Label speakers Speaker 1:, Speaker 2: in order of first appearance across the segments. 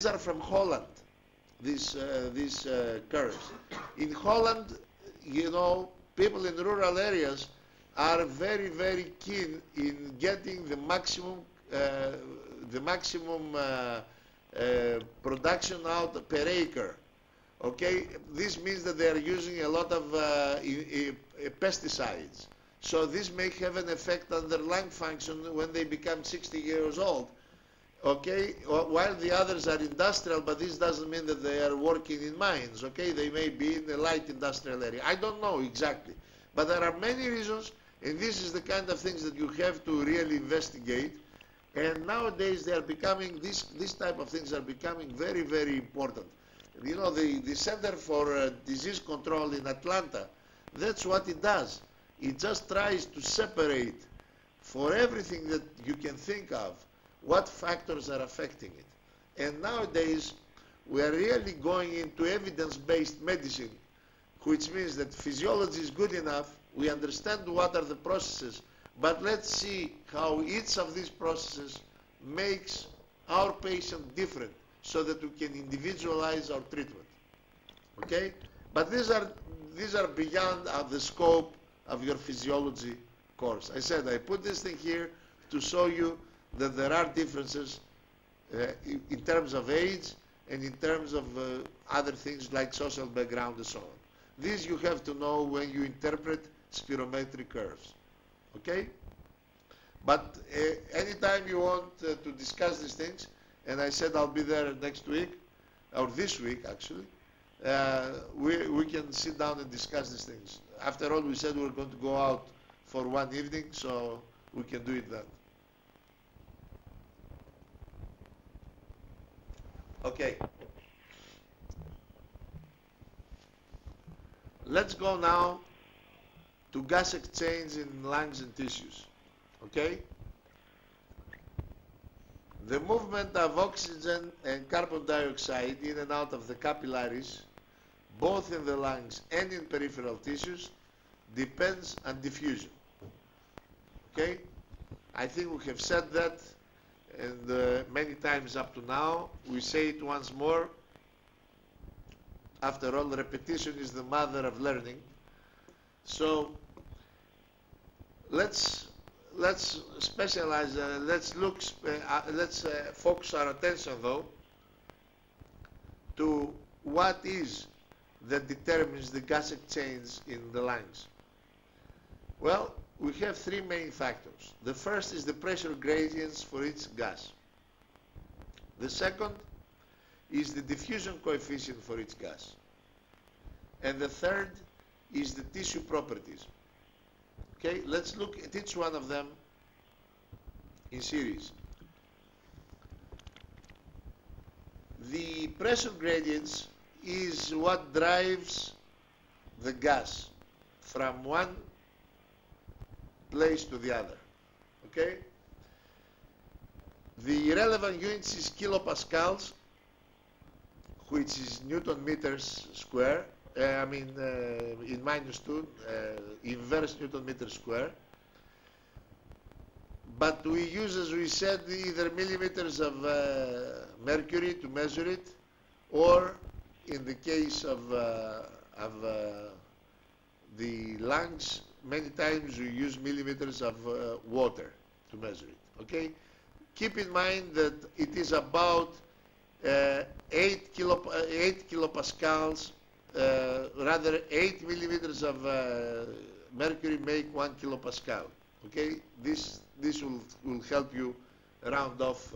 Speaker 1: are from Holland, these curves. In Holland, you know, people in rural areas are very, very keen in getting the maximum production out per acre. Okay, this means that they are using a lot of pesticides. So this may have an effect on their lung function when they become 60 years old. Okay, while the others are industrial, but this doesn't mean that they are working in mines. Okay, they may be in a light industrial area. I don't know exactly, but there are many reasons, and this is the kind of things that you have to really investigate. And nowadays they are becoming, this type of things are becoming very, very important. You know, the Center for Disease Control in Atlanta, that's what it does. It just tries to separate for everything that you can think of what factors are affecting it. And nowadays we are really going into evidence-based medicine, which means that physiology is good enough, we understand what are the processes, but let's see how each of these processes makes our patient different so that we can individualize our treatment. Okay? But these are beyond the scope of your physiology course. I said I put this thing here to show you that there are differences in terms of age and in terms of other things like social background and so on. These you have to know when you interpret spirometric curves. Okay? But anytime you want to discuss these things, and I said I'll be there next week, or this week actually, we can sit down and discuss these things. After all, we said we were going to go out for one evening, so we can do it then. Okay. Let's go now to gas exchange in lungs and tissues. Okay? The movement of oxygen and carbon dioxide in and out of the capillaries, both in the lungs and in peripheral tissues, depends on diffusion. Okay? I think we have said that, and many times up to now. We say it once more. After all, repetition is the mother of learning. So let's specialize. Let's focus our attention though to what is that determines the gas exchange in the lungs. Well, we have three main factors. The first is the pressure gradients for each gas. The second is the diffusion coefficient for each gas. And the third is the tissue properties. Okay, let's look at each one of them in series. The pressure gradients is what drives the gas from one place to the other. Okay? The relevant units is kilopascals, which is Newton meters square. In -2, inverse Newton meter square. But we use, as we said, either millimeters of mercury to measure it, or in the case of the lungs, many times we use millimeters of water to measure it. Okay? Keep in mind that it is about 8 kilopascals, rather 8 millimeters of mercury make 1 kilopascal. Okay? This will help you round off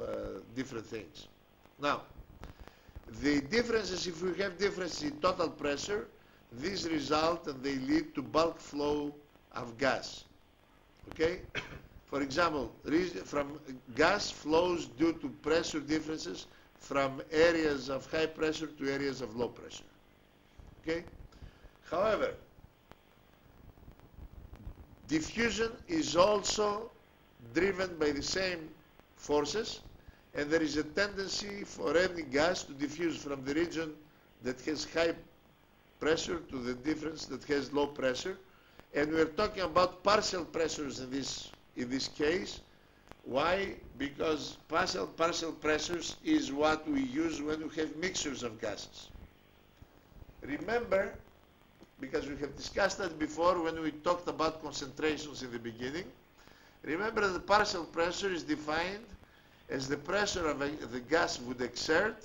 Speaker 1: different things. Now, the differences, if we have differences in total pressure, these result and they lead to bulk flow of gas. Okay? For example, from gas flows due to pressure differences from areas of high pressure to areas of low pressure. Okay? However, diffusion is also driven by the same forces, and there is a tendency for any gas to diffuse from the region that has high pressure to the difference that has low pressure. And we're talking about partial pressures in this case, Why? Because partial pressures is what we use when we have mixtures of gases. Remember, because we have discussed that before when we talked about concentrations in the beginning, remember that partial pressure is defined as the pressure of the gas would exert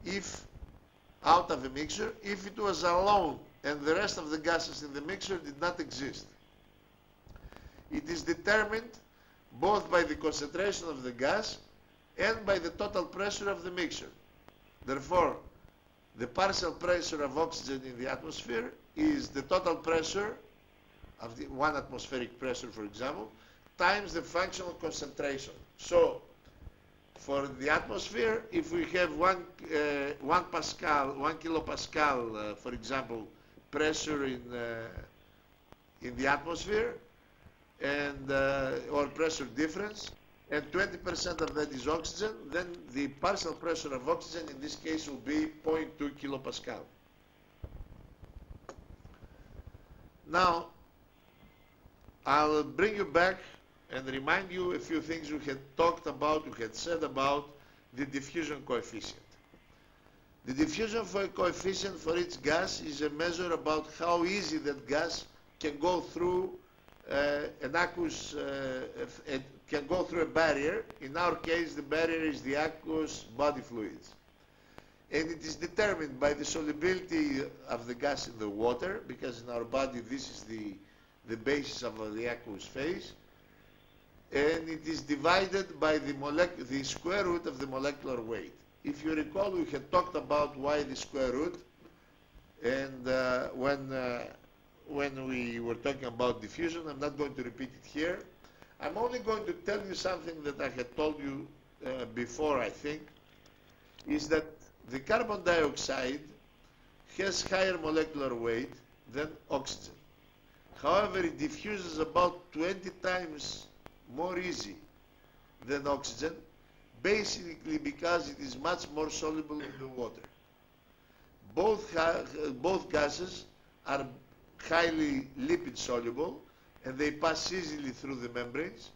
Speaker 1: if out of a mixture if it was alone and the rest of the gases in the mixture did not exist. It is determined both by the concentration of the gas and by the total pressure of the mixture. Therefore, the partial pressure of oxygen in the atmosphere is the total pressure of the 1 atmospheric pressure, for example, times the functional concentration. So, for the atmosphere, if we have 1 kilopascal, for example, pressure in the atmosphere, and or pressure difference, and 20% of that is oxygen, then the partial pressure of oxygen in this case will be 0.2 kilopascal. Now, I'll bring you back and remind you a few things we had talked about, we had said about the diffusion coefficient. The diffusion coefficient for each gas is a measure about how easy that gas can go through an aqueous, can go through a barrier. In our case, the barrier is the aqueous body fluids. And it is determined by the solubility of the gas in the water, because in our body this is the basis of the aqueous phase. And it is divided by the square root of the molecular weight. If you recall, we had talked about why the square root, and when we were talking about diffusion. I'm not going to repeat it here. I'm only going to tell you something that I had told you before, I think, is that the carbon dioxide has higher molecular weight than oxygen. However, it diffuses about 20 times more easy than oxygen, basically because it is much more soluble in the water. Both gases are highly lipid soluble and they pass easily through the membranes,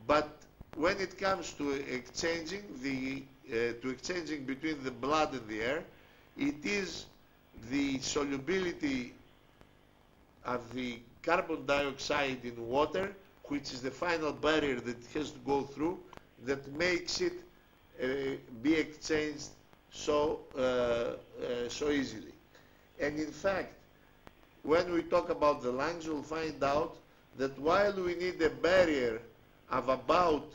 Speaker 1: but when it comes to exchanging between the blood and the air, it is the solubility of the carbon dioxide in water, which is the final barrier that it has to go through, that makes it be exchanged so easily. And in fact, when we talk about the lungs, we'll find out that while we need a barrier of about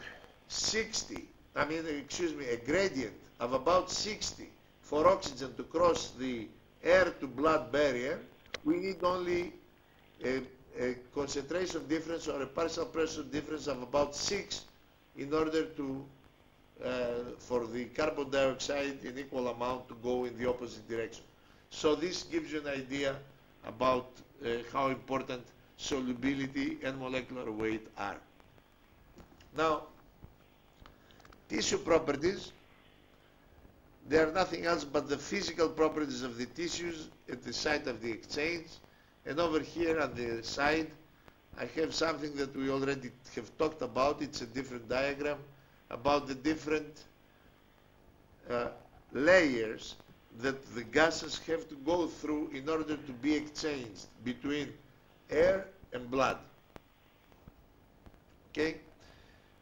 Speaker 1: 60, a gradient of about 60 for oxygen to cross the air to blood barrier, we need only a concentration difference or a partial pressure difference of about 6 in order to for the carbon dioxide in equal amount to go in the opposite direction. So this gives you an idea about how important solubility and molecular weight are. Now, tissue properties, they are nothing else but the physical properties of the tissues at the site of the exchange. And over here on the side, I have something that we already have talked about. It's a different diagram about the different layers that the gases have to go through in order to be exchanged between air and blood. Okay?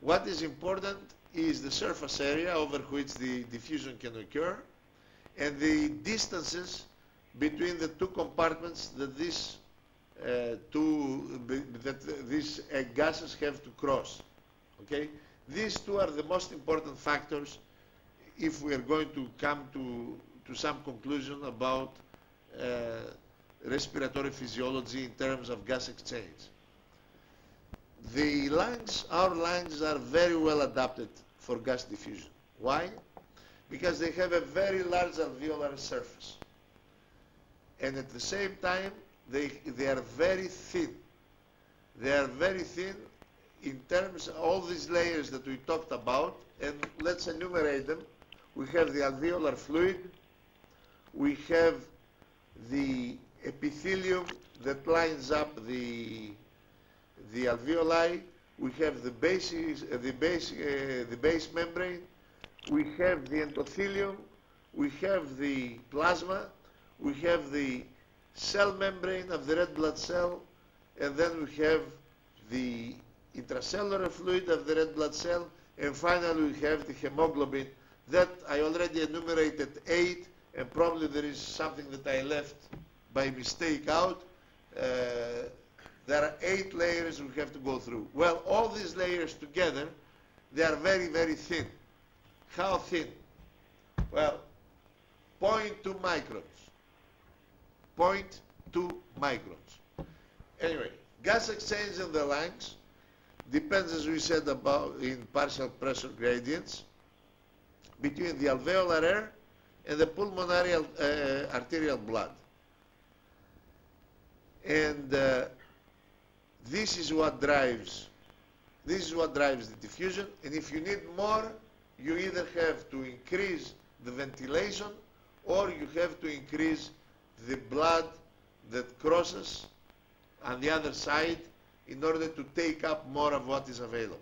Speaker 1: What is important is the surface area over which the diffusion can occur and the distances between the two compartments that these gases have to cross. Okay? These two are the most important factors if we are going to come to some conclusion about respiratory physiology in terms of gas exchange. The lungs, our lungs are very well adapted for gas diffusion. Why? Because they have a very large alveolar surface. And at the same time, they are very thin. They are very thin in terms of all these layers that we talked about, and let's enumerate them. We have the alveolar fluid, we have the epithelium that lines up the alveoli, we have the base membrane, we have the endothelium, we have the plasma, we have the cell membrane of the red blood cell, and then we have the intracellular fluid of the red blood cell, and finally we have the hemoglobin. That I already enumerated 8, and probably there is something that I left by mistake out. There are 8 layers we have to go through. Well, all these layers together, they are very, very thin. How thin? Well, 0.2 microns. 0.2 microns. Anyway, gas exchange in the lungs depends, as we said, about in partial pressure gradients between the alveolar air and the pulmonary arterial blood. And this is what drives the diffusion. And if you need more, you either have to increase the ventilation or you have to increase the blood that crosses on the other side in order to take up more of what is available.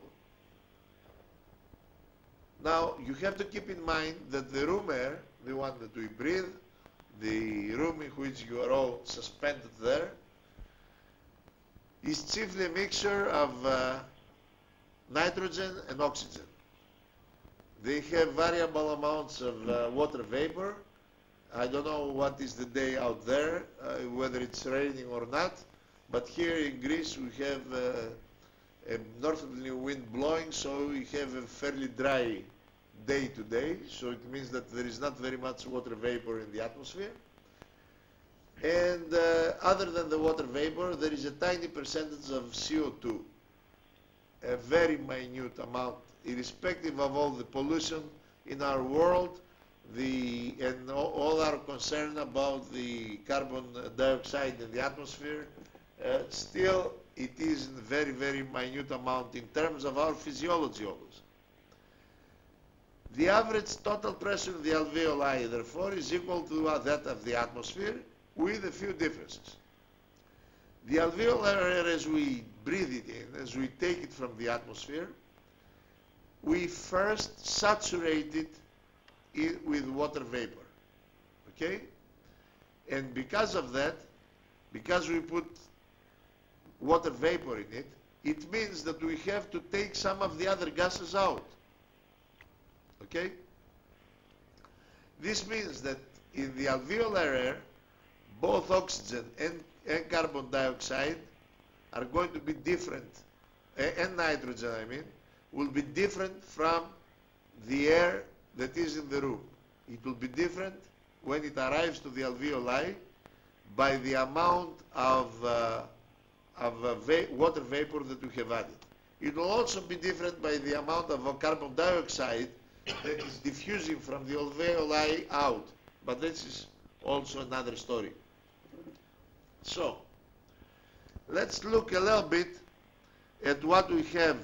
Speaker 1: Now, you have to keep in mind that the room air, the one that we breathe, the room in which you are all suspended there, is chiefly a mixture of nitrogen and oxygen. They have variable amounts of water vapor. I don't know what is the day out there, whether it's raining or not, but here in Greece we have a northerly wind blowing, so we have a fairly dry day today, so it means that there is not very much water vapor in the atmosphere. And other than the water vapor, there is a tiny percentage of CO2, a very minute amount, irrespective of all the pollution in our world, and all our concern about the carbon dioxide in the atmosphere. Still, it is in a very, very minute amount in terms of our physiology always. The average total pressure in the alveoli, therefore, is equal to that of the atmosphere, with a few differences. The alveolar air, as we breathe it in, as we take it from the atmosphere, we first saturate it with water vapor, okay? And because of that, because we put water vapor in it, it means that we have to take some of the other gases out, okay? This means that in the alveolar air, both oxygen and carbon dioxide are going to be different, and nitrogen, I mean, will be different from the air that is in the room. It will be different when it arrives to the alveoli by the amount of water vapor that we have added. It will also be different by the amount of carbon dioxide that is diffusing from the alveoli out. But this is also another story. So, let's look a little bit at what we have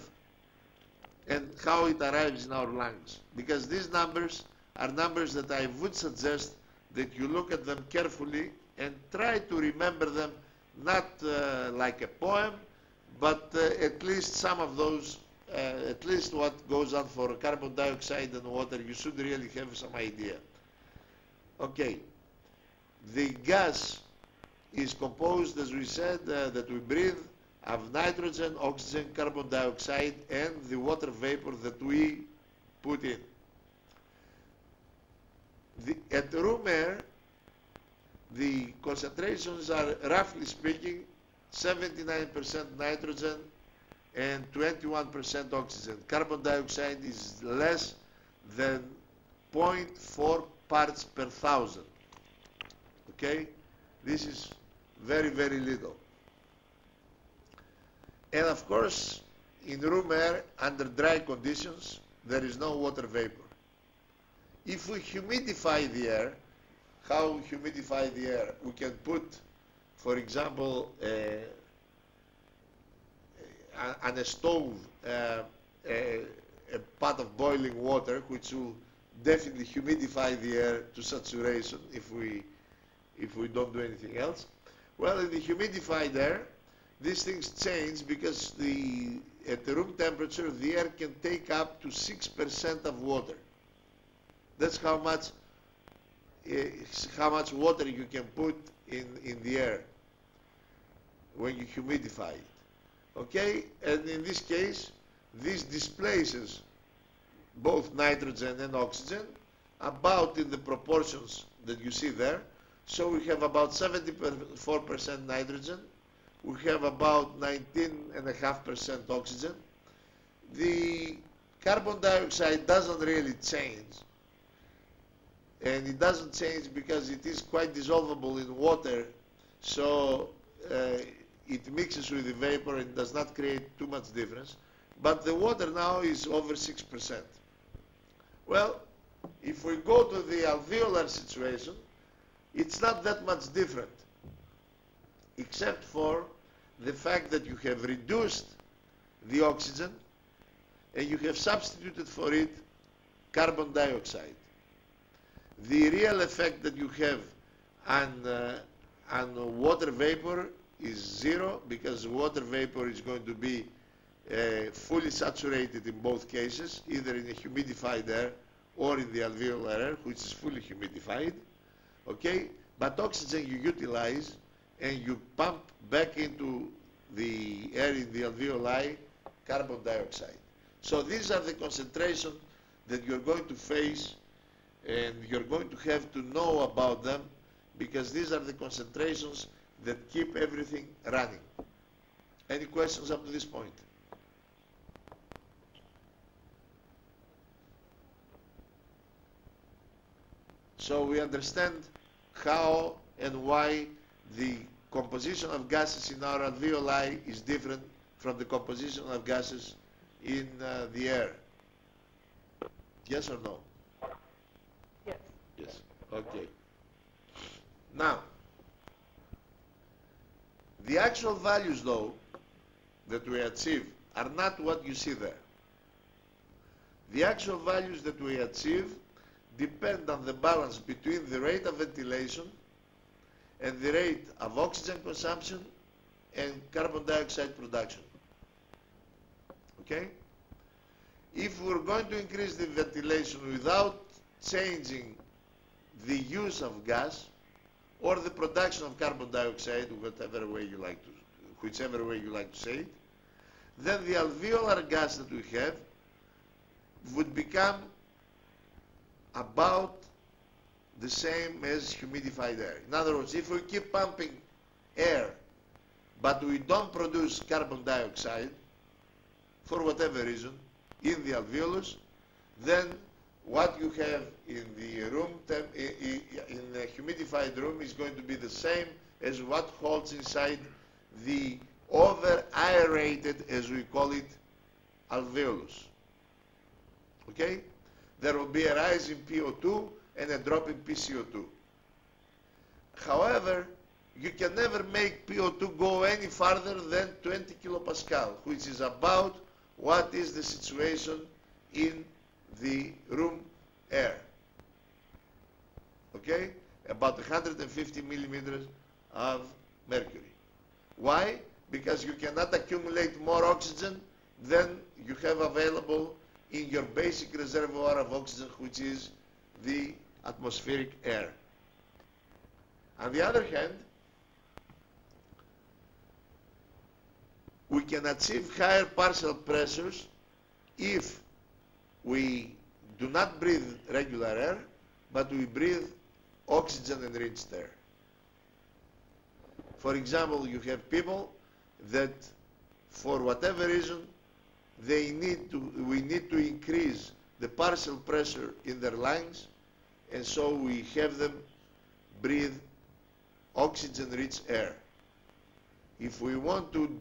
Speaker 1: and how it arrives in our lungs. Because these numbers are numbers that I would suggest that you look at them carefully and try to remember them, not like a poem, but at least some of those, at least what goes on for carbon dioxide and water, you should really have some idea. Okay, the gas is composed, as we said, that we breathe, of nitrogen, oxygen, carbon dioxide, and the water vapor that we put in. At room air, the concentrations are, roughly speaking, 79% nitrogen and 21% oxygen. Carbon dioxide is less than 0.4 parts per thousand. Okay? This is very, very little. And of course, in room air, under dry conditions, there is no water vapor. If we humidify the air, how humidify the air? We can put, for example, on a stove, a pot of boiling water, which will definitely humidify the air to saturation if we don't do anything else. Well, in the humidified air, these things change because the at room temperature, the air can take up to 6% of water. That's how much water you can put in the air when you humidify it. Okay, and in this case, this displaces both nitrogen and oxygen about in the proportions that you see there. So we have about 74% nitrogen, we have about 19.5% oxygen. The carbon dioxide doesn't really change, and it doesn't change because it is quite dissolvable in water, so it mixes with the vapor and does not create too much difference. But the water now is over 6%. Well, if we go to the alveolar situation, it's not that much different, except for the fact that you have reduced the oxygen and you have substituted for it carbon dioxide. The real effect that you have on water vapor is zero, because water vapor is going to be fully saturated in both cases, either in a humidified air or in the alveolar air, which is fully humidified. Okay, but oxygen you utilize and you pump back into the air in the alveoli carbon dioxide. So these are the concentrations that you're going to face, and you're going to have to know about them, because these are the concentrations that keep everything running. Any questions up to this point? So we understand how and why the composition of gases in our alveoli is different from the composition of gases in the air. Yes or no?
Speaker 2: Yes.
Speaker 1: Yes. Okay. Now, the actual values, though, that we achieve are not what you see there. The actual values that we achieve depend on the balance between the rate of ventilation and the rate of oxygen consumption and carbon dioxide production. Okay? If we're going to increase the ventilation without changing the use of gas or the production of carbon dioxide, whichever way you like to say it, then the alveolar gas that we have would become about the same as humidified air. In other words, if we keep pumping air but we don't produce carbon dioxide for whatever reason in the alveolus, then what you have in the room, in the humidified room, is going to be the same as what holds inside the over-aerated, as we call it, alveolus. Okay? There will be a rise in PO2 and a drop in PCO2. However, you can never make PO2 go any farther than 20 kilopascal, which is about what is the situation in the room air. Okay? About 150 millimeters of mercury. Why? Because you cannot accumulate more oxygen than you have available in your basic reservoir of oxygen, which is the atmospheric air. On the other hand, we can achieve higher partial pressures if we do not breathe regular air, but we breathe oxygen-enriched air. For example, you have people that, for whatever reason, we need to increase the partial pressure in their lungs, and so we have them breathe oxygen-rich air. If we want to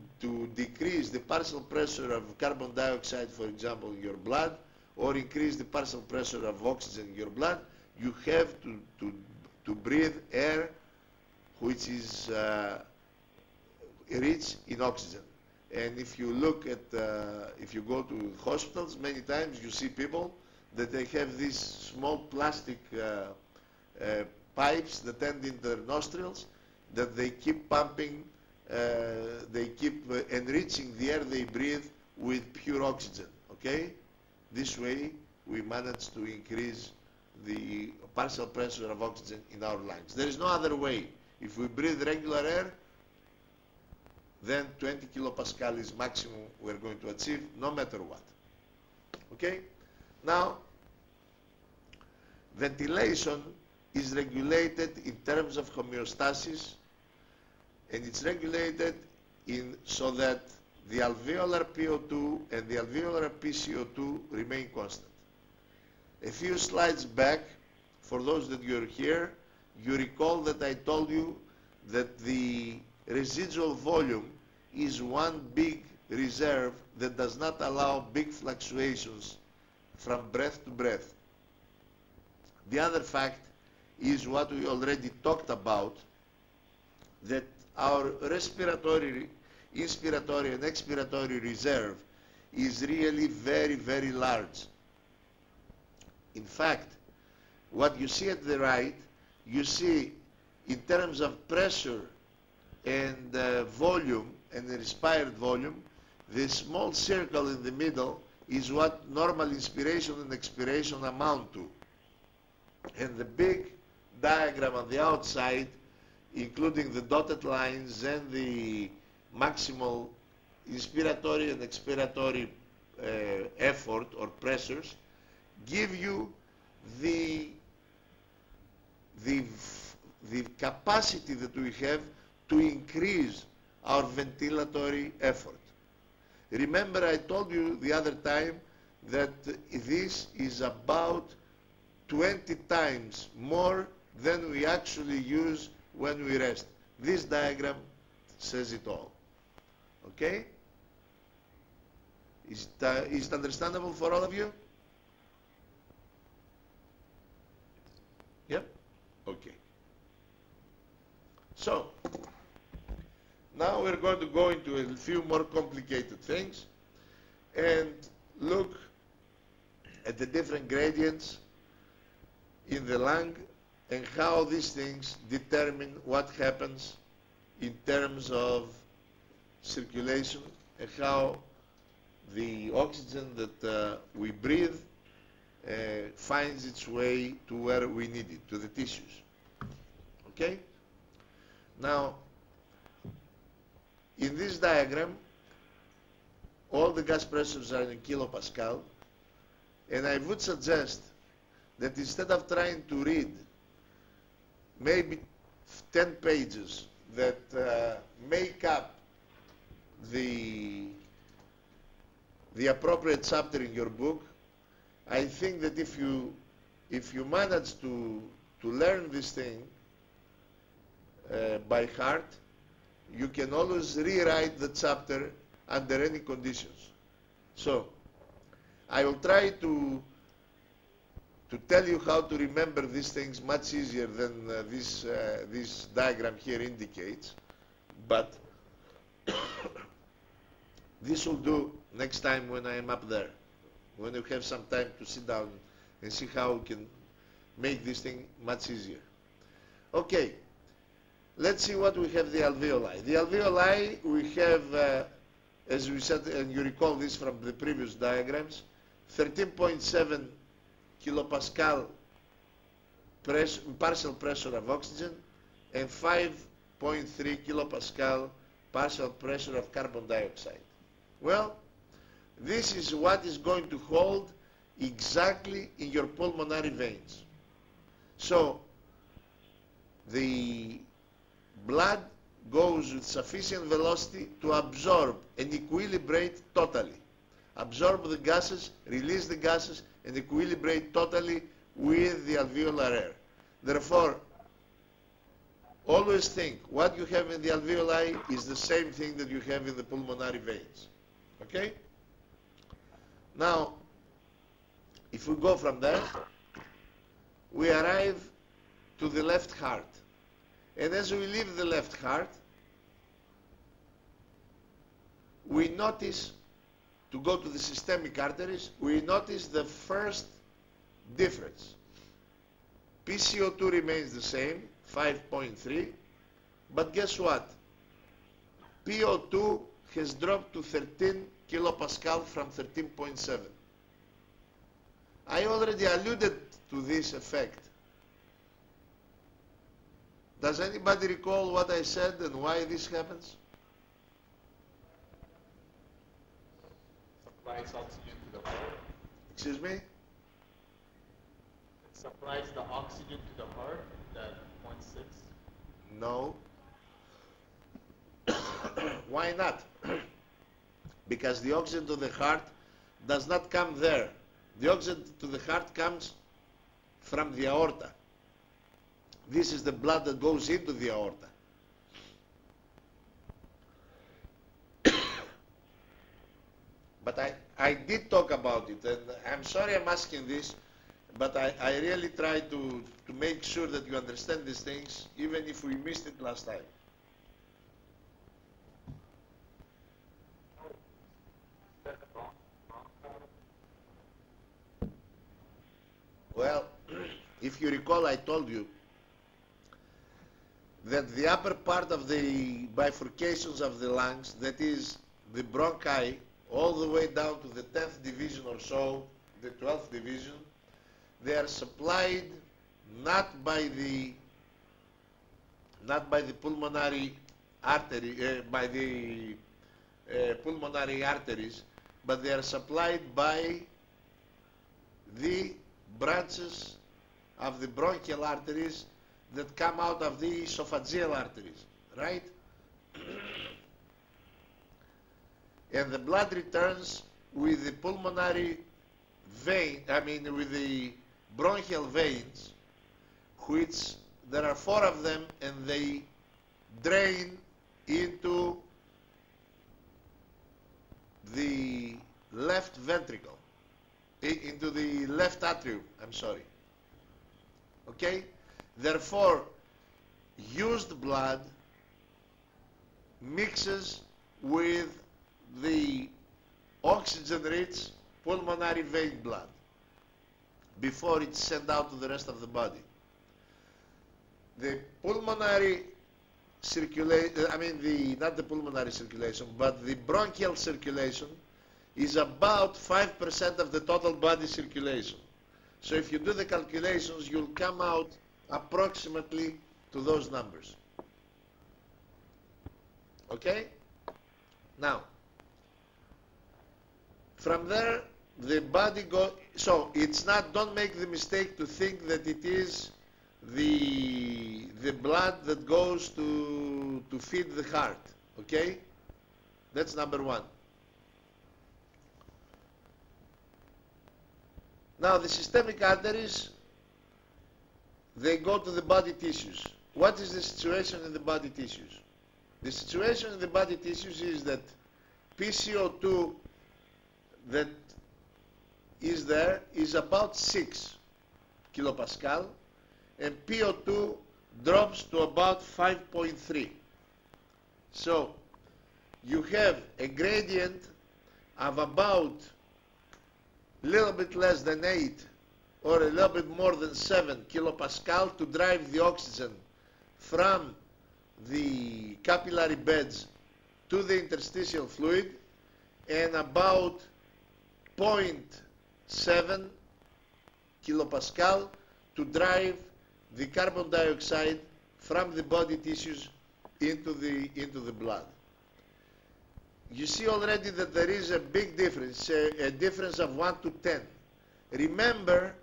Speaker 1: decrease the partial pressure of carbon dioxide, for example, in your blood, or increase the partial pressure of oxygen in your blood, you have to breathe air which is rich in oxygen. And if you look at, if you go to hospitals, many times you see people that they have these small plastic pipes that end in their nostrils, that they keep pumping, they keep enriching the air they breathe with pure oxygen, okay? This way we manage to increase the partial pressure of oxygen in our lungs. There is no other way. If we breathe regular air, then 20 kilopascal is maximum we're going to achieve, no matter what. Okay? Now, ventilation is regulated in terms of homeostasis, and it's regulated so that the alveolar PO2 and the alveolar PCO2 remain constant. A few slides back, for those that you're here, you recall that I told you that the residual volume is one big reserve that does not allow big fluctuations from breath to breath. The other fact is what we already talked about, that our respiratory, inspiratory and expiratory reserve is really very, very large. In fact, what you see at the right, you see in terms of pressure and volume and the respired volume, the small circle in the middle is what normal inspiration and expiration amount to. And the big diagram on the outside, including the dotted lines and the maximal inspiratory and expiratory effort or pressures, give you the capacity that we have to increase our ventilatory effort. Remember, I told you the other time that this is about 20 times more than we actually use when we rest. This diagram says it all. Okay? Is it understandable for all of you? Yep? Okay. So, now we're going to go into a few more complicated things and look at the different gradients in the lung and how these things determine what happens in terms of circulation and how the oxygen that we breathe finds its way to where we need it, to the tissues. Okay? Now, in this diagram, all the gas pressures are in kilopascal, and I would suggest that instead of trying to read maybe 10 pages that make up the appropriate chapter in your book, I think that if you manage to learn this thing by heart, you can always rewrite the chapter under any conditions. So, I will try to tell you how to remember these things much easier than this diagram here indicates, but this will do next time when I am up there, when you have some time to sit down and see how we can make this thing much easier. Okay, let's see what we have the alveoli. The alveoli we have, as we said, and you recall this from the previous diagrams, 13.7 kilopascal partial pressure of oxygen and 5.3 kilopascal partial pressure of carbon dioxide. Well, this is what is going to hold exactly in your pulmonary veins. So the blood goes with sufficient velocity to absorb and equilibrate totally. Absorb the gases, release the gases, and equilibrate totally with the alveolar air. Therefore, always think what you have in the alveoli is the same thing that you have in the pulmonary veins. Okay? Now, if we go from there, we arrive to the left heart. And as we leave the left heart, we notice, to go to the systemic arteries, we notice the first difference. PCO2 remains the same, 5.3, but guess what? PO2 has dropped to 13 kilopascal from 13.7. I already alluded to this effect. Does anybody recall what I said and why this happens?
Speaker 3: Supplies oxygen to the heart.
Speaker 1: Excuse me?
Speaker 3: It supplies the oxygen to the heart, that 0.6.
Speaker 1: No. Why not? Because the oxygen to the heart does not come there. The oxygen to the heart comes from the aorta. This is the blood that goes into the aorta. But I did talk about it, and I'm sorry I'm asking this, but I really try to make sure that you understand these things, even if we missed it last time. Well, if you recall, I told you that the upper part of the bifurcations of the lungs, that is the bronchi, all the way down to the 10th division or so, the 12th division, they are supplied not by the pulmonary artery, by the pulmonary arteries, but they are supplied by the branches of the bronchial arteries that come out of the esophageal arteries, right? And the blood returns with the pulmonary vein, with the bronchial veins, which there are 4 of them, and they drain into the left ventricle, into the left atrium, I'm sorry. Okay? Therefore, used blood mixes with the oxygen-rich pulmonary vein blood before it's sent out to the rest of the body. The pulmonary circulation, not the pulmonary circulation, but the bronchial circulation is about 5% of the total body circulation. So if you do the calculations, you'll come out approximately to those numbers. Okay? Now, from there, the body goes, so it's not, don't make the mistake to think that it is the blood that goes to feed the heart, okay? That's number 1. Now, the systemic arteries, they go to the body tissues. What is the situation in the body tissues? The situation in the body tissues is that PCO2 that is there is about 6 kilopascal, and PO2 drops to about 5.3. So you have a gradient of about a little bit less than 8 or a little bit more than 7 kilopascal to drive the oxygen from the capillary beds to the interstitial fluid, and about 0.7 kilopascal to drive the carbon dioxide from the body tissues into the blood. You see already that there is a big difference, a difference of 1 to 10. Remember,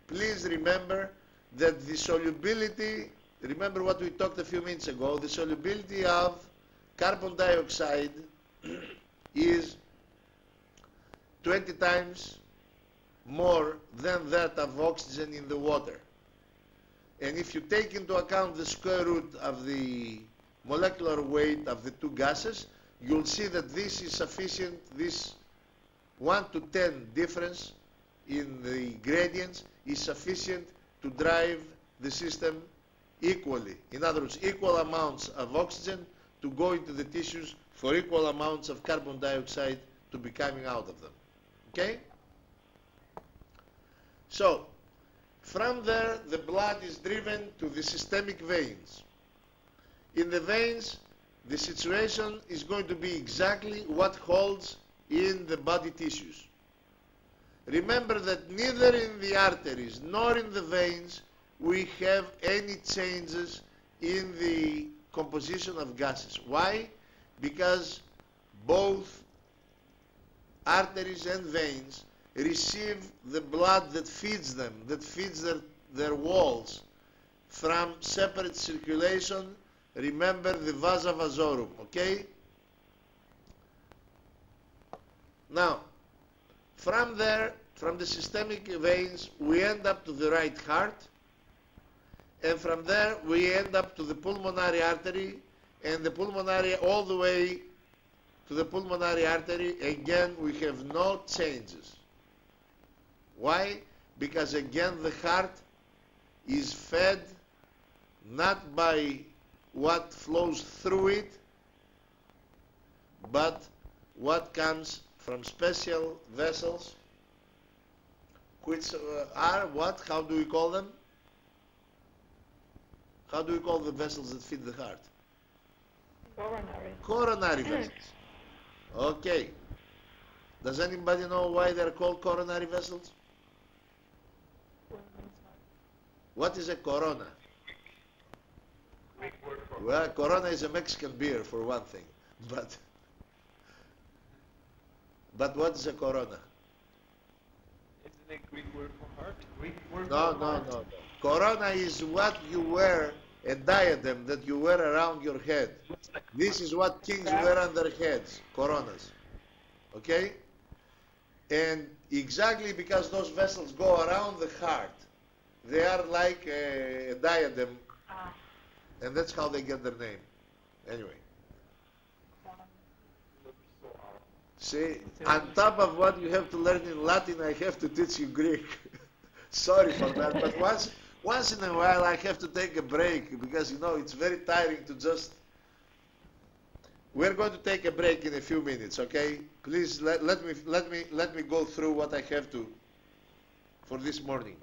Speaker 1: please remember that the solubility, remember what we talked a few minutes ago, the solubility of carbon dioxide is 20 times more than that of oxygen in the water. And if you take into account the square root of the molecular weight of the two gases, you'll see that this is sufficient, this 1 to 10 difference in the gradients is sufficient to drive the system equally. In other words, equal amounts of oxygen to go into the tissues for equal amounts of carbon dioxide to be coming out of them. Okay? So, from there, the blood is driven to the systemic veins. In the veins, the situation is going to be exactly what holds in the body tissues. Remember that neither in the arteries nor in the veins we have any changes in the composition of gases. Why? Because both arteries and veins receive the blood that feeds them, that feeds their walls from separate circulation. Remember the vasa vasorum, okay? Now, from there, from the systemic veins, we end up to the right heart, and from there we end up to the pulmonary artery, and the pulmonary all the way to the pulmonary artery. Again, we have no changes. Why? Because again the heart is fed not by what flows through it, but what comes from special vessels, which are what? How do we call them? How do we call the vessels that feed the heart?
Speaker 2: Coronary.
Speaker 1: Coronary vessels. Okay. Does anybody know why they're called coronary vessels? What is a corona?
Speaker 3: Greek word for
Speaker 1: Well, Corona is a Mexican beer for one thing, but what is a Corona?
Speaker 4: Isn't it Greek word for heart?
Speaker 3: Greek word
Speaker 1: No,
Speaker 3: for
Speaker 1: no,
Speaker 3: heart.
Speaker 1: no. Corona is what you wear, a diadem that you wear around your head. This is what kings wear on their heads, coronas. Okay? And exactly because those vessels go around the heart, they are like a diadem,
Speaker 2: Ah,
Speaker 1: and that's how they get their name. Anyway. See, on top of what you have to learn in Latin, I have to teach you Greek. Sorry for that, but once in a while I have to take a break because, you know, it's very tiring to just... We're going to take a break in a few minutes, okay? Please let me go through what I have to for this morning.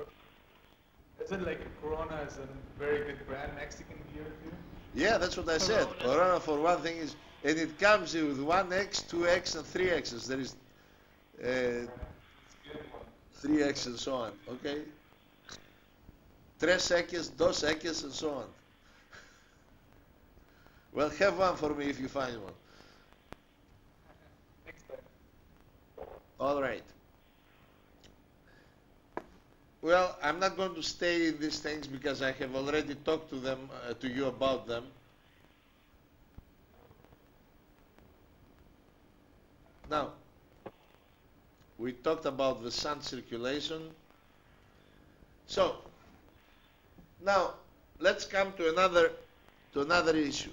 Speaker 3: Is it like Corona is a very good brand, Mexican beer too?
Speaker 1: Yeah, that's what I said. Corona, for one thing, is, and it comes with 1X, 2X, and 3Xs. There is 3X and so on, okay? 3X, 2X, and so on. Well, have one for me if you find one.
Speaker 3: Next time.
Speaker 1: All right. Well, I'm not going to stay in these things because I have already talked to them, to you about them. Now, we talked about the sun circulation. So, now let's come to another issue.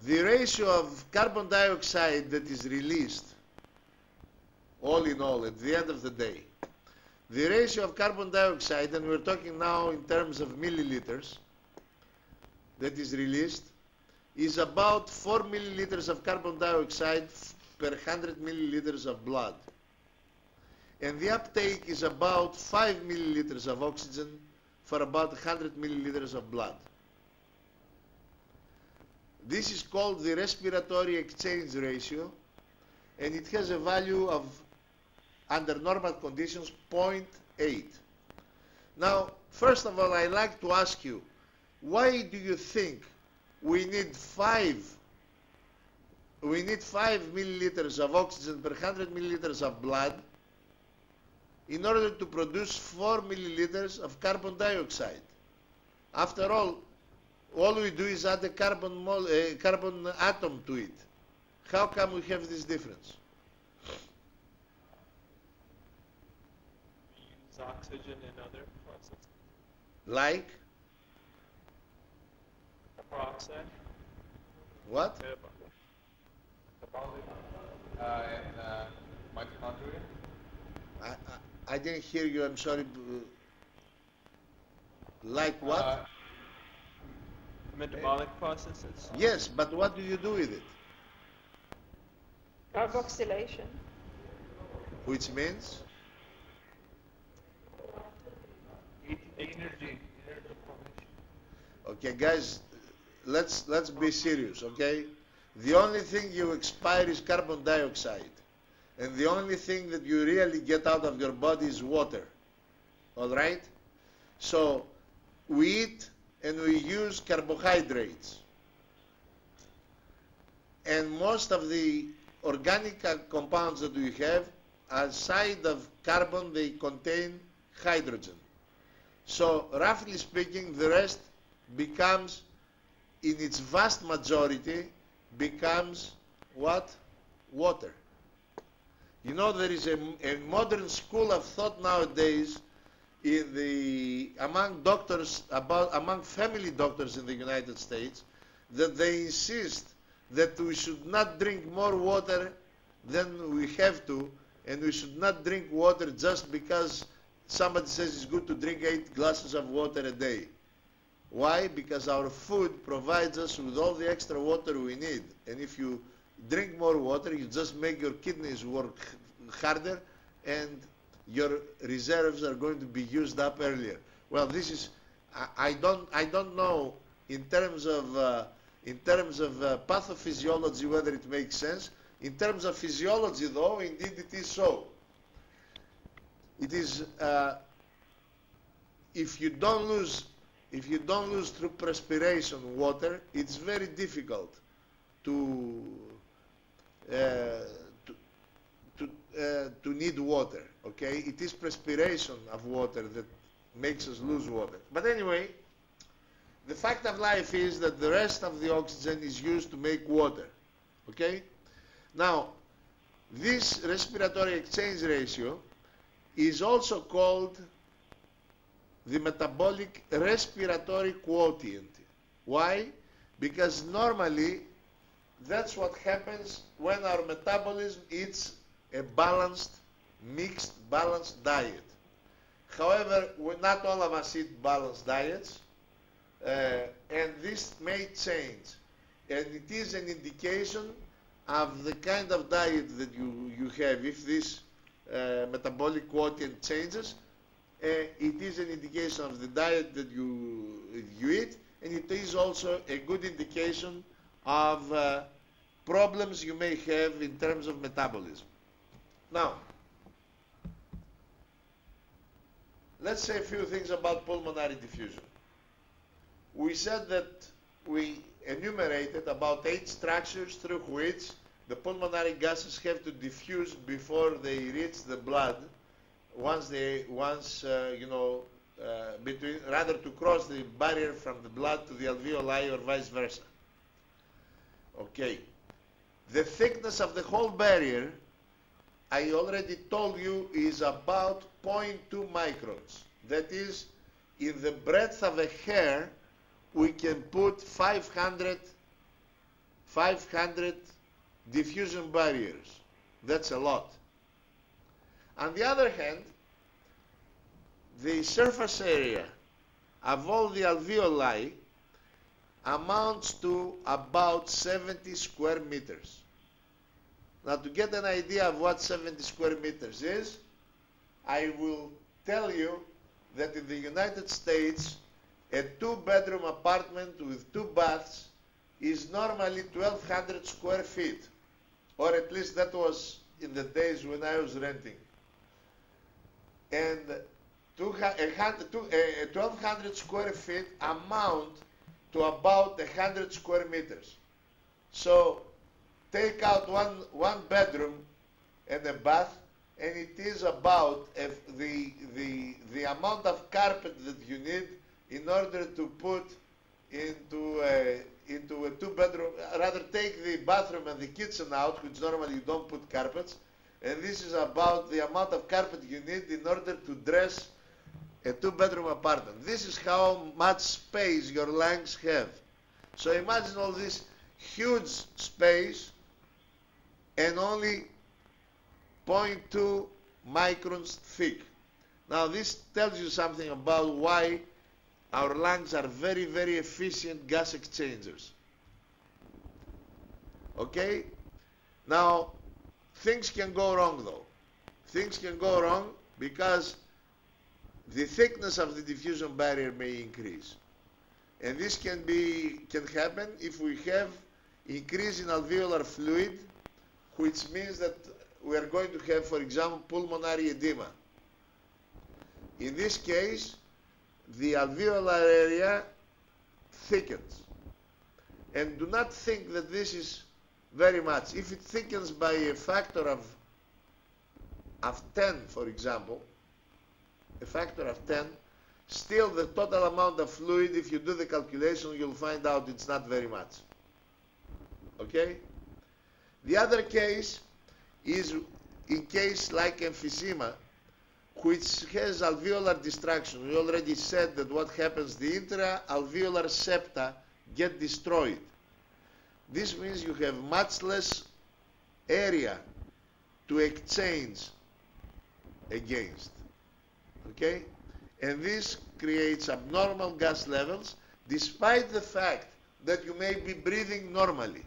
Speaker 1: The ratio of carbon dioxide that is released, all in all, at the end of the day, the ratio of carbon dioxide, and we're talking now in terms of milliliters, that is released, is about 4 milliliters of carbon dioxide per 100 milliliters of blood. And the uptake is about 5 milliliters of oxygen for about 100 milliliters of blood. This is called the respiratory exchange ratio, and it has a value of, under normal conditions, 0.8. Now, first of all, I'd like to ask you, why do you think we need 5 milliliters of oxygen per 100 milliliters of blood in order to produce 4 milliliters of carbon dioxide? After all we do is add a carbon atom to it. How come we have this difference?
Speaker 4: We use oxygen in other processes.
Speaker 1: Like?
Speaker 4: Peroxide.
Speaker 1: What?
Speaker 3: And mitochondria.
Speaker 1: I didn't hear you, I'm sorry. Like what?
Speaker 4: Metabolic processes.
Speaker 1: Yes, but what do you do with it?
Speaker 2: carboxylation.
Speaker 1: Which means?
Speaker 3: Energy.
Speaker 1: Okay, guys, let's be serious, okay? The only thing you expire is carbon dioxide. and the only thing that you really get out of your body is water. All right? So we eat and we use carbohydrates. And most of the organic compounds that we have, aside of carbon, they contain hydrogen. So roughly speaking, the rest becomes, in its vast majority, becomes what? Water. You know, there is a modern school of thought nowadays among doctors, among family doctors in the United States, that they insist that we should not drink more water than we have to, and we should not drink water just because somebody says it's good to drink 8 glasses of water a day. Why? Because our food provides us with all the extra water we need, and if you drink more water, you just make your kidneys work harder, and your reserves are going to be used up earlier. Well, this is, I don't know in terms of pathophysiology whether it makes sense. In terms of physiology, though, indeed it is so. It is if you don't lose through perspiration water, it's very difficult to need water. Okay, it is perspiration of water that makes us lose water. But anyway, the fact of life is that the rest of the oxygen is used to make water. Okay? Now, this respiratory exchange ratio is also called the metabolic respiratory quotient. Why? Because normally that's what happens when our metabolism eats a balanced, mixed, balanced diet. However, not all of us eat balanced diets, and this may change. And it is an indication of the kind of diet that you have. If this metabolic quotient changes, it is an indication of the diet that you eat, and it is also a good indication of problems you may have in terms of metabolism. Now, let's say a few things about pulmonary diffusion. We said that we enumerated about 8 structures through which the pulmonary gases have to diffuse before they reach the blood, rather to cross the barrier from the blood to the alveoli or vice versa. Okay. The thickness of the whole barrier, I already told you, is about 0.2 microns. That is, in the breadth of a hair, we can put 500 diffusion barriers. That's a lot. On the other hand, the surface area of all the alveoli amounts to about 70 square meters. Now, to get an idea of what 70 square meters is, I will tell you that in the United States, a 2-bedroom apartment with 2 baths is normally 1,200 square feet, or at least that was in the days when I was renting. And 1,200 square feet amount to about 100 square meters. So take out one bedroom and a bath, and it is about the amount of carpet that you need in order to put into a 2-bedroom. Rather, take the bathroom and the kitchen out, which normally you don't put carpets, and this is about the amount of carpet you need in order to dress a 2-bedroom apartment. This is how much space your lungs have. So imagine all this huge space and only 0.2 microns thick. Now this tells you something about why our lungs are very, very efficient gas exchangers. Okay? Now, things can go wrong though. Things can go wrong because the thickness of the diffusion barrier may increase. And this can happen if we have increase in alveolar fluid, which means that we are going to have, for example, pulmonary edema. In this case, the alveolar area thickens. And do not think that this is very much. If it thickens by a factor of 10, for example, a factor of 10, still the total amount of fluid, if you do the calculation, you'll find out it's not very much. Okay? The other case is in case like emphysema, which has alveolar distraction. We already said that what happens, the intra-alveolar septa get destroyed. This means you have much less area to exchange against. Okay? And this creates abnormal gas levels despite the fact that you may be breathing normally,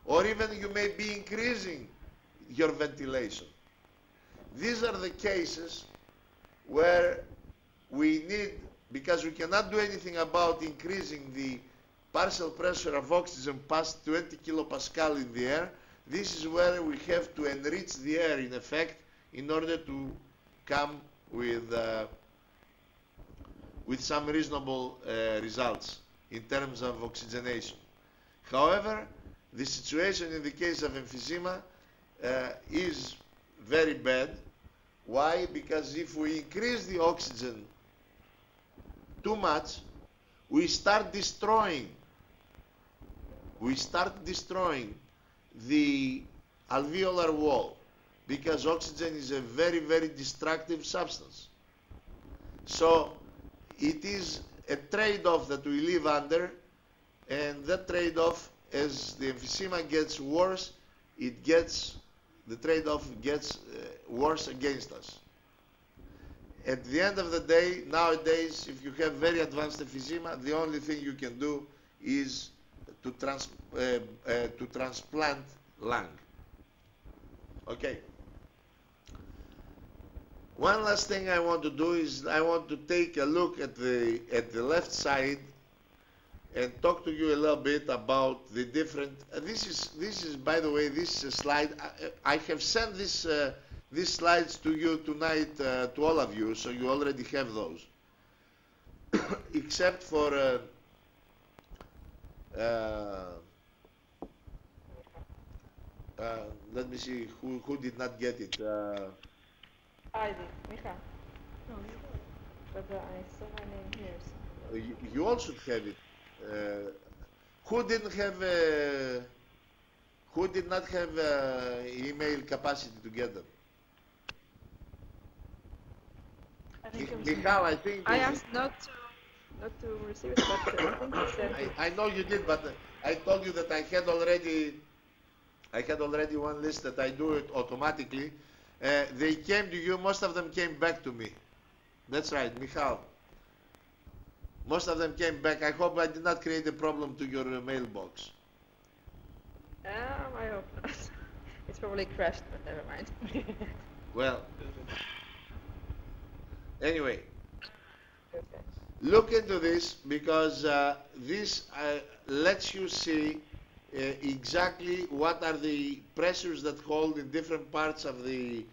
Speaker 1: or even you may be increasing your ventilation. These are the cases where we need, because we cannot do anything about increasing the partial pressure of oxygen past 20 kilopascal in the air. This is where we have to enrich the air, in effect, in order to come with some reasonable results in terms of oxygenation. However, the situation in the case of emphysema is very bad. Why? Because if we increase the oxygen too much, we start destroying the alveolar wall, because oxygen is a very, very destructive substance. So it is a trade-off that we live under, and that trade-off, as the emphysema gets worse, the trade-off gets worse against us. At the end of the day, nowadays, if you have very advanced emphysema, the only thing you can do is to transplant lung. Okay. One last thing I want to do is I want to take a look at the left side and talk to you a little bit about the different. This is by the way, this is a slide. I have sent these slides to you tonight, to all of you, so you already have those. Except for let me see who did not get it.
Speaker 2: I did, Micha. No, you did. But I saw my name here. So.
Speaker 1: You all should have it. Who didn't have? Who did not have email capacity to get them?
Speaker 2: I think it was
Speaker 1: Michal, I think.
Speaker 2: I asked not to receive it, but I think he said it.
Speaker 1: I know you did, but I told you that I had already one list that I do it automatically. They came to you. Most of them came back to me. That's right, Michal. Most of them came back. I hope I did not create a problem to your mailbox.
Speaker 2: I hope not. It's probably crashed, but never mind.
Speaker 1: Well, anyway,
Speaker 2: Okay.
Speaker 1: look into this, because this lets you see exactly what are the pressures that hold in different parts of the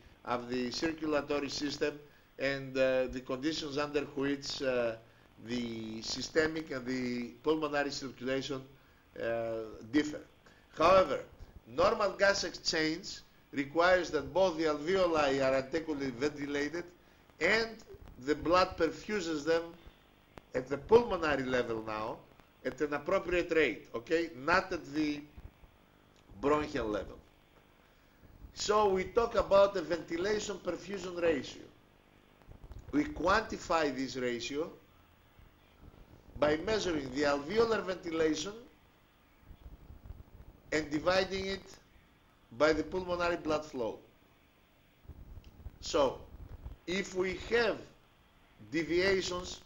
Speaker 1: circulatory system, and the conditions under which the systemic and the pulmonary circulation differ. However, normal gas exchange requires that both the alveoli are adequately ventilated and the blood perfuses them at the pulmonary level now at an appropriate rate, okay? Not at the bronchial level. So we talk about the ventilation perfusion ratio. We quantify this ratio by measuring the alveolar ventilation and dividing it by the pulmonary blood flow. So, if we have deviations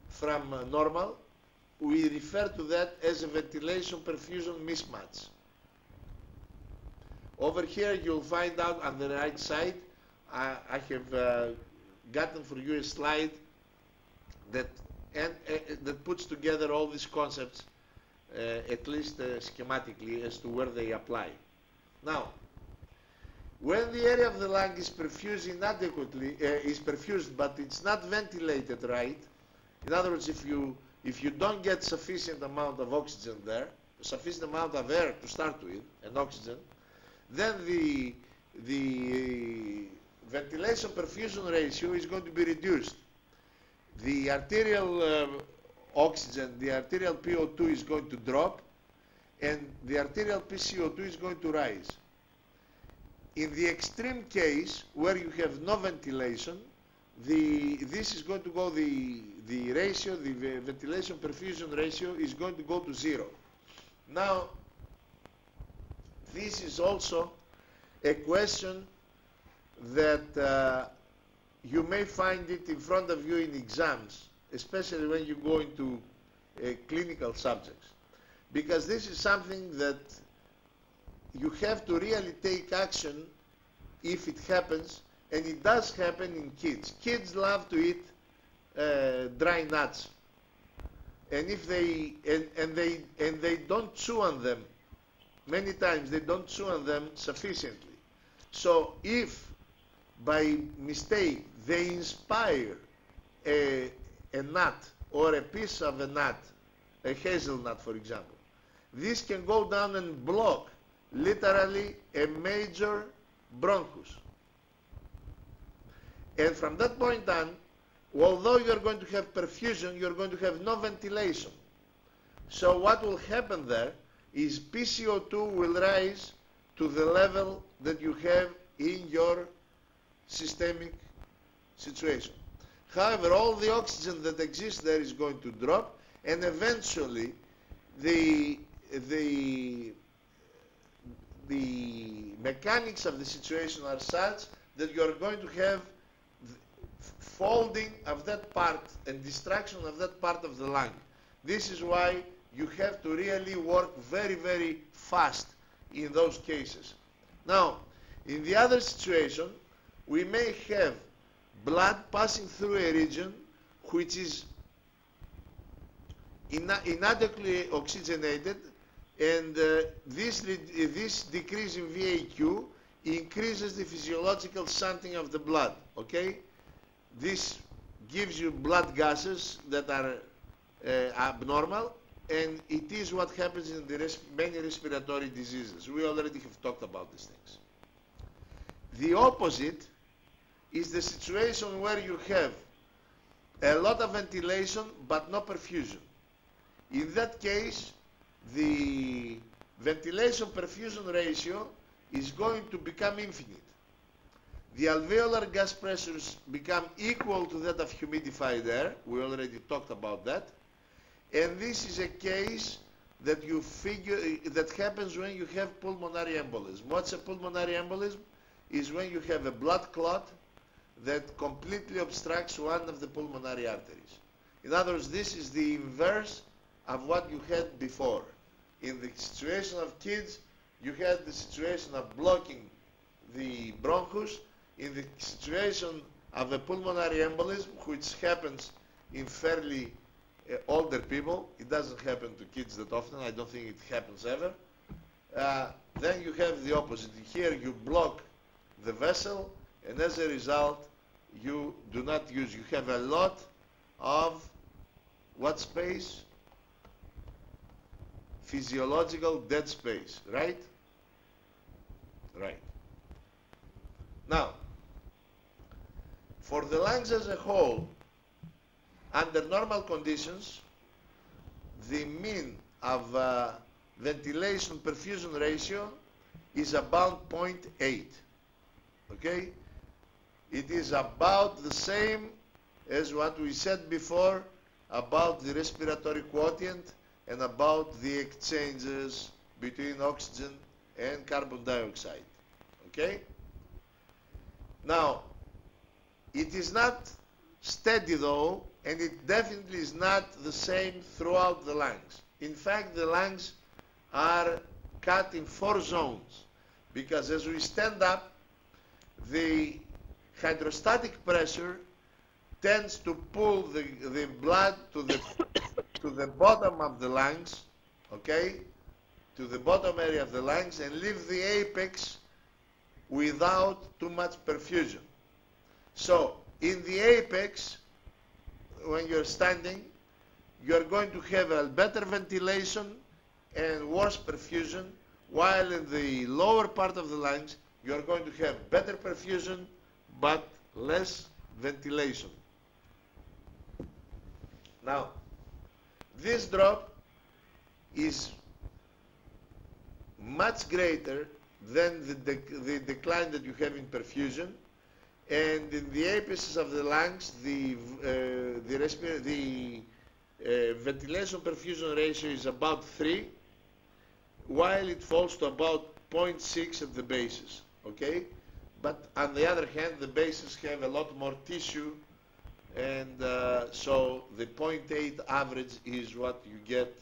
Speaker 1: from normal, we refer to that as a ventilation perfusion mismatch. Over here you'll find out on the right side, I have gotten for you a slide that puts together all these concepts, at least schematically, as to where they apply. Now, when the area of the lung is perfused inadequately, is perfused but it's not ventilated right, in other words, if you don't get sufficient amount of oxygen there, sufficient amount of air to start with, and oxygen, then the ventilation perfusion ratio is going to be reduced. The arterial oxygen, the arterial PO2 is going to drop, and the arterial PCO2 is going to rise. In the extreme case where you have no ventilation, this is going to go, the ratio, the ventilation perfusion ratio is going to go to 0. Now, this is also a question that you may find it in front of you in exams, especially when you go into clinical subjects, because this is something that you have to really take action if it happens, and it does happen in kids. Kids love to eat dry nuts, and if they and they don't chew on them. Many times they don't chew on them sufficiently. So if by mistake they inspire a nut or a piece of a nut, a hazelnut for example, this can go down and block literally a major bronchus. And from that point on, although you're going to have perfusion, you're going to have no ventilation. So what will happen there is PCO2 will rise to the level that you have in your systemic situation. However, all the oxygen that exists there is going to drop, and eventually the mechanics of the situation are such that you are going to have folding of that part and distraction of that part of the lung. This is why you have to really work very, very fast in those cases. Now, in the other situation, we may have blood passing through a region which is inadequately oxygenated, and this decrease in VAQ increases the physiological shunting of the blood, okay? This gives you blood gases that are abnormal, and it is what happens in the many respiratory diseases. We already have talked about these things. The opposite is the situation where you have a lot of ventilation but no perfusion. In that case, the ventilation perfusion ratio is going to become infinite. The alveolar gas pressures become equal to that of humidified air. We already talked about that. And this is a case that you figure that happens when you have pulmonary embolism. What's a pulmonary embolism? Is when you have a blood clot that completely obstructs one of the pulmonary arteries. In other words, this is the inverse of what you had before. In the situation of kids, you had the situation of blocking the bronchus. In the situation of a pulmonary embolism, which happens in fairly older people, it doesn't happen to kids that often, I don't think it happens ever, then you have the opposite. Here you block the vessel, and as a result, you do not use, you have a lot of what space? Physiological dead space, right? Right. Now, for the lungs as a whole, under normal conditions, the mean of ventilation perfusion ratio is about 0.8. Okay? It is about the same as what we said before about the respiratory quotient and about the exchanges between oxygen and carbon dioxide. Okay? Now, it is not steady though, and it definitely is not the same throughout the lungs. In fact, the lungs are cut in 4 zones, because as we stand up, the hydrostatic pressure tends to pull the blood to the bottom of the lungs, okay, to the bottom area of the lungs and leave the apex without too much perfusion. So in the apex, when you're standing, you're going to have a better ventilation and worse perfusion, while in the lower part of the lungs, you're going to have better perfusion but less ventilation. Now, this drop is much greater than the decline that you have in perfusion, and in the apices of the lungs, the ventilation perfusion ratio is about 3, while it falls to about 0.6 at the bases, okay? But on the other hand, the bases have a lot more tissue, and so the 0.8 average is what you get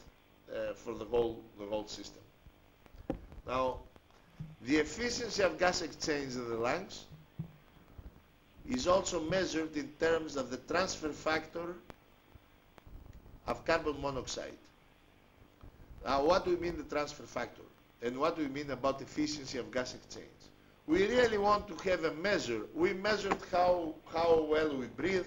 Speaker 1: for the whole system. Now, the efficiency of gas exchange in the lungs is also measured in terms of the transfer factor of carbon monoxide. Now, what do we mean the transfer factor? And what do we mean about efficiency of gas exchange? We really want to have a measure. We measured how well we breathe.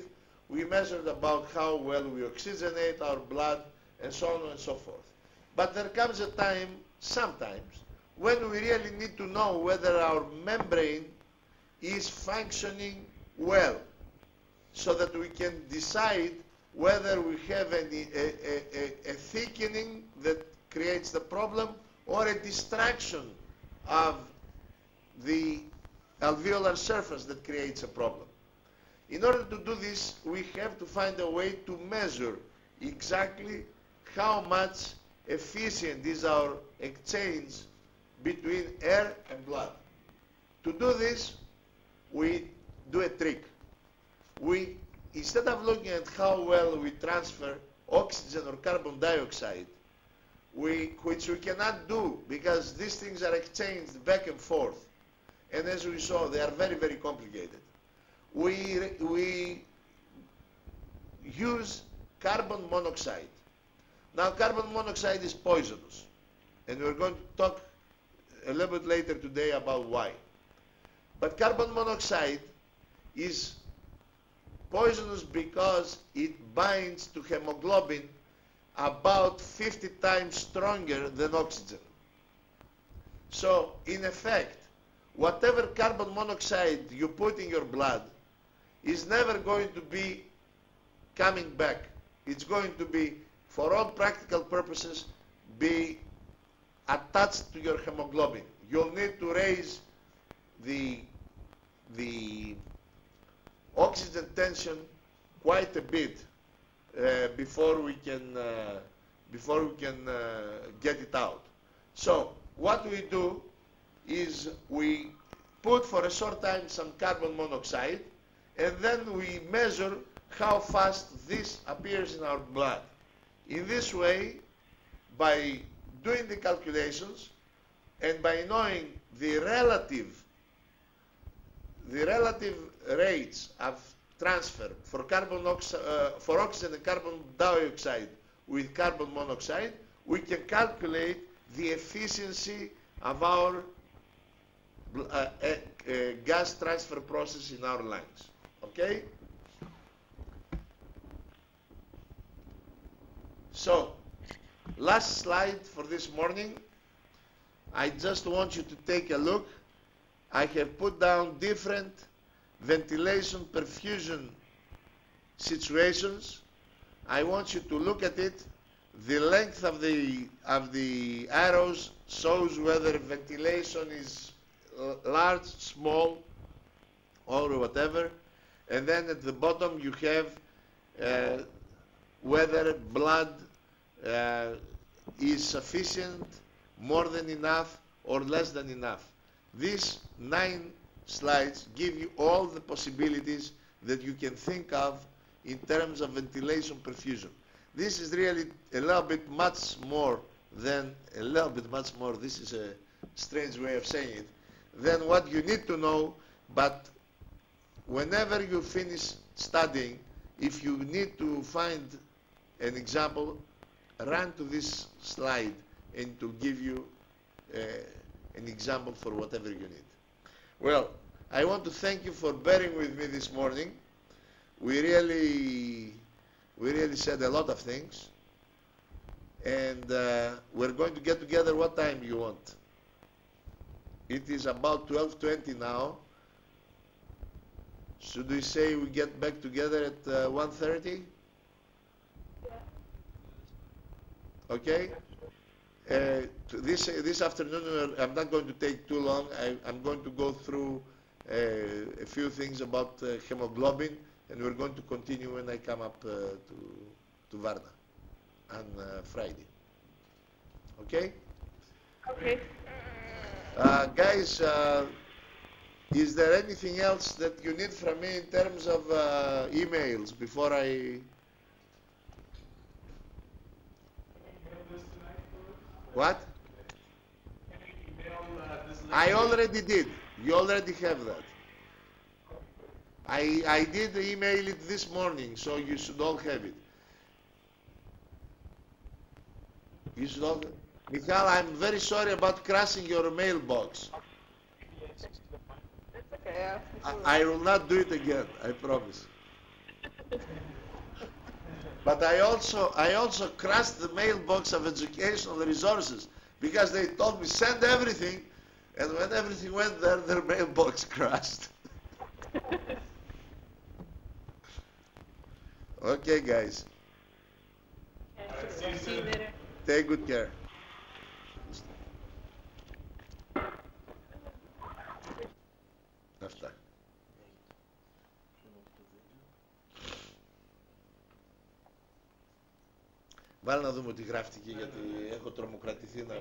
Speaker 1: We measured about how well we oxygenate our blood, and so on and so forth. But there comes a time, sometimes, when we really need to know whether our membrane is functioning well, so that we can decide whether we have a thickening that creates the problem or a distraction of the alveolar surface that creates a problem. In order to do this, we have to find a way to measure exactly how much efficient is our exchange between air and blood. To do this, we do a trick. We, instead of looking at how well we transfer oxygen or carbon dioxide, which we cannot do because these things are exchanged back and forth, and as we saw, they are very, very complicated. We use carbon monoxide. Now, carbon monoxide is poisonous, and we're going to talk a little bit later today about why. But carbon monoxide is poisonous because it binds to hemoglobin about 50 times stronger than oxygen. So, in effect, whatever carbon monoxide you put in your blood is never going to be coming back. It's going to be, for all practical purposes, be attached to your hemoglobin. You'll need to raise the oxygen tension quite a bit before we can get it out. So what we do is we put for a short time some carbon monoxide, and then we measure how fast this appears in our blood. In this way, by doing the calculations and by knowing the relative rates of transfer for for oxygen and carbon dioxide with carbon monoxide, we can calculate the efficiency of our gas transfer process in our lungs. Okay? So, last slide for this morning. I just want you to take a look. I have put down different ventilation perfusion situations. I want you to look at it. The length of the arrows shows whether ventilation is large, small, or whatever. And then at the bottom you have whether blood is sufficient, more than enough, or less than enough. These 9 slides give you all the possibilities that you can think of in terms of ventilation perfusion. This is really a little bit much more, this is a strange way of saying it, than what you need to know, but whenever you finish studying, if you need to find an example, run to this slide and to give you an example for whatever you need. Well, I want to thank you for bearing with me this morning. We really said a lot of things, and we're going to get together. What time you want? It is about 12:20 now. Should we say we get back together at 1:30? Okay. This afternoon, I'm not going to take too long. I'm going to go through a few things about hemoglobin, and we're going to continue when I come up to Varna on Friday. Okay?
Speaker 2: Okay.
Speaker 1: Guys, is there anything else that you need from me in terms of emails before I... What? I already did. You already have that. I did email it this morning, so you should all have it. You should all... Michal, I'm very sorry about crashing your mailbox.
Speaker 2: That's okay.
Speaker 1: I will not do it again, I promise. But I also crashed the mailbox of educational resources because they told me send everything, and when everything went there, their mailbox crashed. Okay, guys.
Speaker 2: Okay, see you later.
Speaker 1: Take good care. Αυτά. Βάλε να δούμε τι γράφτηκε, γιατί έχω τρομοκρατηθεί να...